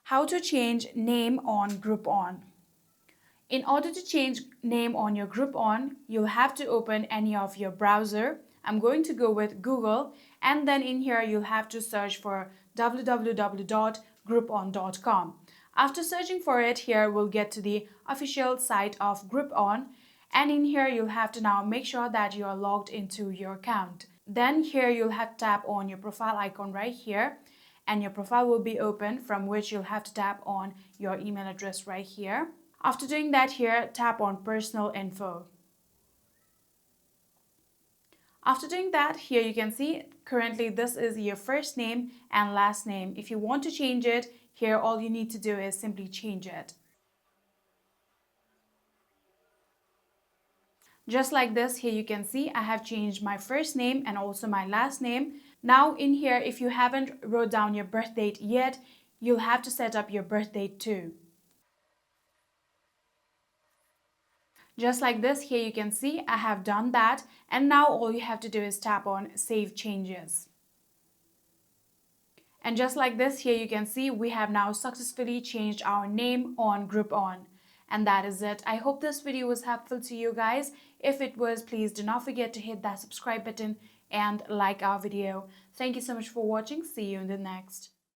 How to change name on Groupon. In order to change name on your Groupon, you'll have to open any of your browser. I'm going to go with Google, and then in here you'll have to search for www.groupon.com. After searching for it, here we'll get to the official site of Groupon, and in here you'll have to now make sure that you are logged into your account. Then here you'll have to tap on your profile icon right here, and your profile will be open, from which you'll have to tap on your email address right here. After doing that, here tap on personal info. After doing that, here you can see currently this is your first name and last name. If you want to change it, here all you need to do is simply change it. Just like this, here you can see I have changed my first name and also my last name. Now in here, if you haven't wrote down your birth date yet, you'll have to set up your birth date too. Just like this, here you can see I have done that, and now all you have to do is tap on Save Changes. And just like this, here you can see we have now successfully changed our name on Groupon. And that is it. I hope this video was helpful to you guys. If it was, please do not forget to hit that subscribe button and like our video. Thank you so much for watching. See you in the next.